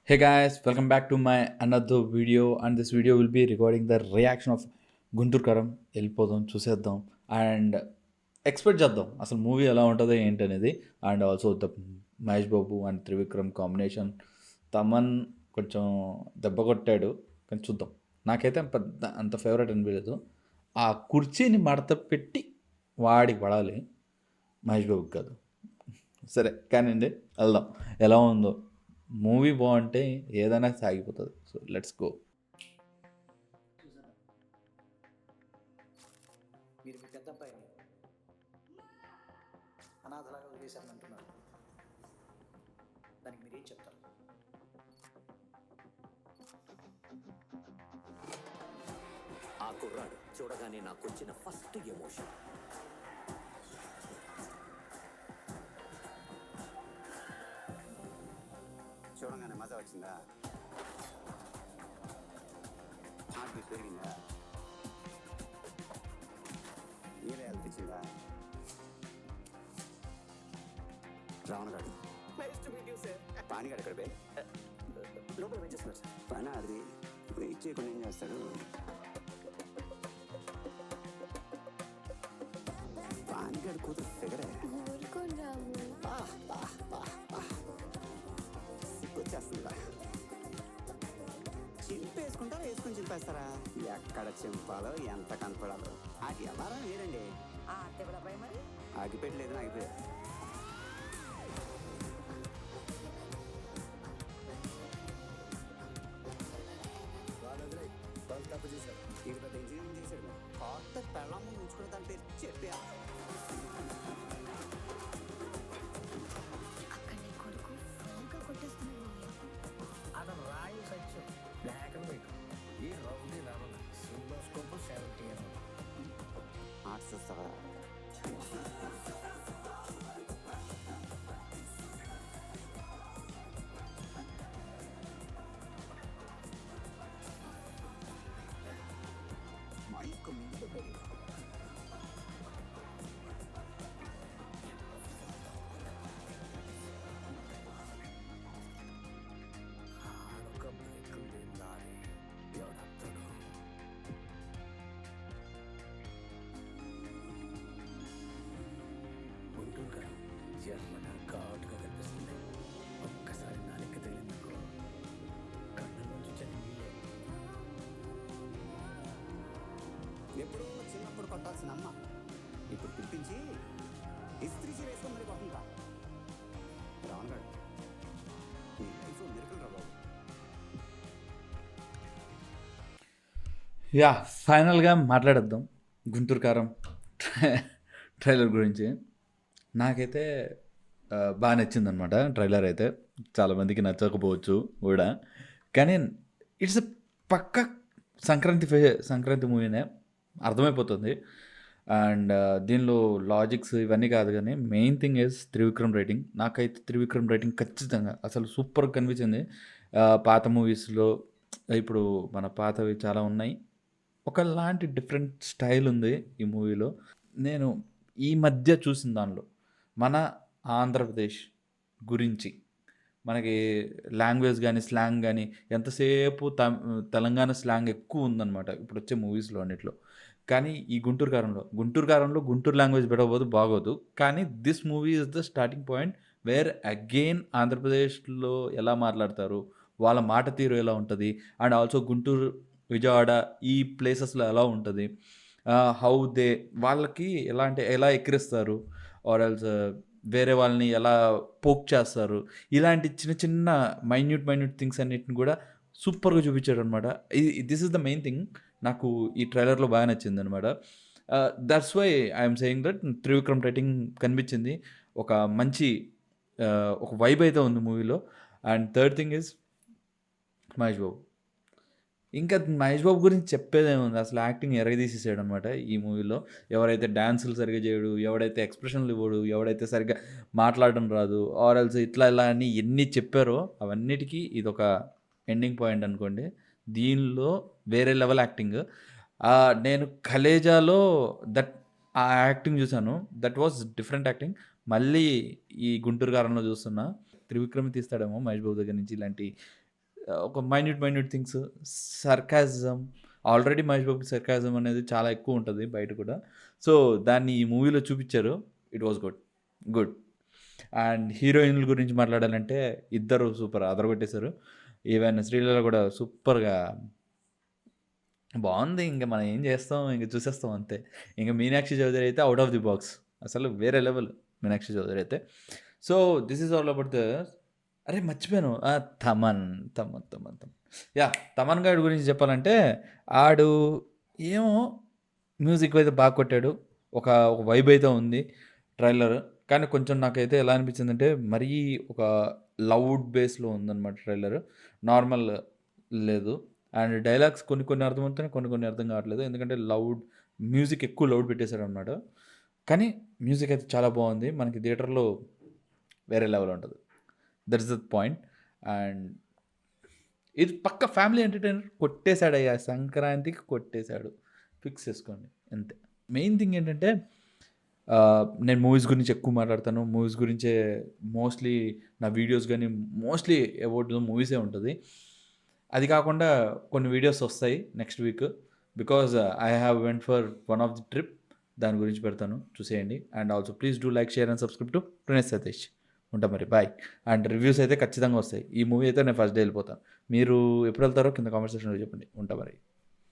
Hey guys, welcome back to my another video, and this video will be recording the reaction of Guntur కారం. వెళ్ళిపోదాం, చూసేద్దాం and expect చేద్దాం అసలు movie ఎలా ఉంటుందో ఏంటి అనేది. And also the Mahesh Babu and Trivikram combination. Thaman కొంచెం దెబ్బ కొట్టాడు, కానీ చూద్దాం. నాకైతే పెద్ద అంత ఫేవరెట్ అనిపించలేదు. ఆ కుర్చీని మడత పెట్టి వాడికి పడాలి, మహేష్ బాబుకి కాదు. సరే కానివ్వండి, వెళ్దాం. ఎలా ఉందో మూవీ బాగుంటే ఏదైనా సాగిపోతుంది. So let's go. మీరు మీ పెద్ద అబ్బాయిని అనాథలాగా వదిలేశారని అంటున్నారు. దానికి మీరేం చెప్తారు? ఆ కుర్రాడు చూడగానే నాకు వచ్చిన ఫస్ట్ ఎమోషన్ చూడంగానే మజా వచ్చిందా? హార్ట్ బీట్ పెరిగిందా? నీళ్ళే అనిపించిందా? రావణగాడు పానిగాడు ఎక్కడ పోయి లోపల వెయిట్ చేస్తున్నారు సార్. పని అది వెయిట్ చేయకుండా ఏం చేస్తాడు? పానిగాడు కూతురు ఫిగరే సిగ్గొచ్చేస్తుందా? చింపేసుకుంటారా వేసుకుని చింపేస్తారా? ఎక్కడ చింపాలో ఎంత కనపడాలో అది ఎవరా లేదండి. ఆగిపెట్టలేదు ఆగిపోయారు. ఇది పెద్ద ఇంజనీరింగ్ చేశాడు. కొత్త పెళ్ళం ముందు ఉంచుకుని దాని పేరు చెప్పా. అతను royal Satyam black and white. ఈ రౌడీ రమణ సినిమాస్కోప్ 70 ఆర్ట్స్ వస్తావా? మైక్ మీద పడి ఆడొక బ్రేక్ లారీ ఎవడత్తడు. గుంటూరు కదా ఎర్రగా ఘాటుగా కనిపిస్తుంది. ఒక్కసారి నాలిక తగిలిందనుకో కళ్ళ నుంచి చదివిలే. ఎప్పుడో చిన్నప్పుడు కొట్టాల్సిన అమ్మ ఇప్పుడు పిలిపించి ఇస్త్రీ వేసుకొని మరి కొడుతుంటా. రావణగాడు నీ లైఫ్ మెరుకులు రా బాబు. యా, ఫైనల్గా మాట్లాడేద్దాం గుంటూరు కారం ట్రైలర్ గురించి. నాకైతే బాగా నచ్చిందనమాట ట్రైలర్. అయితే చాలామందికి నచ్చకపోవచ్చు కూడా, కానీ ఇట్స్ పక్క సంక్రాంతి మూవీనే అర్థమైపోతుంది. అండ్ దీనిలో లాజిక్స్ ఇవన్నీ కాదు, కానీ main thing is Trivikram writing. నాకైతే త్రివిక్రమ్ రైటింగ్ ఖచ్చితంగా అసలు సూపర్ కనిపించింది. పాత మూవీస్లో ఇప్పుడు మన పాతవి చాలా ఉన్నాయి, ఒకలాంటి డిఫరెంట్ స్టైల్ ఉంది ఈ మూవీలో. నేను ఈ మధ్య చూసిన దానిలో మన ఆంధ్రప్రదేశ్ గురించి, మనకి లాంగ్వేజ్ కానీ స్లాంగ్ కానీ ఎంతసేపు తెలంగాణ స్లాంగ్ ఎక్కువ ఉందన్నమాట ఇప్పుడు వచ్చే మూవీస్లో అన్నిట్లో. కానీ ఈ గుంటూరు కారంలో గుంటూరు లాంగ్వేజ్ పెట్టకపోతే బాగోదు. కానీ this movie is the starting point where again ఆంధ్రప్రదేశ్లో ఎలా మాట్లాడతారు, వాళ్ళ మాట తీరు ఎలా ఉంటుంది, అండ్ ఆల్సో గుంటూరు, విజయవాడ ఈ ప్లేసెస్లో ఎలా ఉంటుంది, హౌ దే వాళ్ళకి ఎలా ఎక్కిరిస్తారు, ఆర్ ఎల్స్ వేరే వాళ్ళని ఎలా పోక్ చేస్తారు, ఇలాంటి చిన్న చిన్న మైన్యూట్ థింగ్స్ అన్నిటిని కూడా సూపర్గా చూపించాడు అనమాట. This is the main thing నాకు ఈ ట్రైలర్లో బాగా నచ్చింది అనమాట. That's why I'm saying that Trivikram writing కనిపించింది. ఒక మంచి ఒక వైబ్ అయితే ఉంది మూవీలో. And third thing is Mahesh Babu. ఇంకా మహేష్ బాబు గురించి చెప్పేదేముంది, అసలు యాక్టింగ్ ఎరగదీసేసాడు అనమాట ఈ మూవీలో. ఎవరైతే డాన్సులు సరిగ్గా చేయడు, ఎవడైతే ఎక్స్ప్రెషన్లు ఇవ్వడు, ఎవడైతే సరిగ్గా మాట్లాడడం రాదు, ఆర్ఎల్స్ ఇట్లా ఇలా అని ఎన్ని చెప్పారో అవన్నిటికీ ఇదొక ఎండింగ్ పాయింట్ అనుకోండి. దీనిలో వేరే లెవెల్ యాక్టింగ్. నేను కలేజాలో ఆ యాక్టింగ్ చూశాను, దట్ వాజ్ డిఫరెంట్ యాక్టింగ్. మళ్ళీ ఈ గుంటూరు కారంలో చూస్తున్నా. త్రివిక్రమ్ తీస్తాడేమో మహేష్ బాబు దగ్గర నుంచి ఇలాంటి ఒక minute things, sarcasm. Already Mahesh బాబుకి సర్కాజం అనేది చాలా ఎక్కువ ఉంటుంది బయట కూడా. సో దాన్ని ఈ మూవీలో చూపించారు. It was good. అండ్ హీరోయిన్ల గురించి మాట్లాడాలంటే ఇద్దరు సూపర్ అదరగొట్టేశారు. ఈవెన్ శ్రీలీల కూడా సూపర్గా బాగుంది. ఇంక మనం ఏం చేస్తాం, ఇంక చూసేస్తాం అంతే. ఇంక మీనాక్షి చౌదరి అయితే అవుట్ ఆఫ్ ది బాక్స్, అసలు వేరే లెవెల్ మీనాక్షి చౌదరి అయితే. So this is all about the అరే మర్చిపోయాను, తమన్. యా, తమన్ గారి గురించి చెప్పాలంటే ఆడు ఏమో మ్యూజిక్ అయితే బాగా కొట్టాడు. ఒక వైబ్ అయితే ఉంది ట్రైలర్. కానీ కొంచెం నాకైతే ఎలా అనిపించిందంటే మరీ ఒక లౌడ్ బేస్లో ఉందన్నమాట ట్రైలర్, నార్మల్ లేదు. అండ్ డైలాగ్స్ కొన్ని అర్థమవుతున్నాయి, కొన్ని అర్థం కావట్లేదు. ఎందుకంటే మ్యూజిక్ ఎక్కువ లౌడ్ పెట్టేశాడు అనమాట. కానీ మ్యూజిక్ అయితే చాలా బాగుంది. మనకి థియేటర్లో వేరే లెవెల్ ఉంటుంది. That is the point. And ఇది పక్క ఫ్యామిలీ ఎంటర్టైనర్. కొట్టేశాడు అయ్యా, సంక్రాంతికి కొట్టేశాడు. ఫిక్స్ చేసుకోండి అంతే. మెయిన్ థింగ్ ఏంటంటే నేను మూవీస్ గురించి ఎక్కువ మాట్లాడతాను. మూవీస్ గురించే మోస్ట్లీ నా వీడియోస్ కానీ మోస్ట్లీ అబౌట్ మూవీసే ఉంటుంది. అది కాకుండా కొన్ని వీడియోస్ వస్తాయి next week, because I have went for one of the trip. దాని గురించి పెడతాను, చూసేయండి. And also please do like, share and subscribe to Pranesh Satish. ఉంటా మరి, బాయ్. అండ్ రివ్యూస్ అయితే ఖచ్చితంగా వస్తాయి. ఈ మూవీ అయితే నేను ఫస్ట్ డే వెళ్ళిపోతాను. మీరు ఎప్పుడు వెళ్తారో కింద కామెంట్ సెక్షన్లో చెప్పండి. ఉంటా మరి.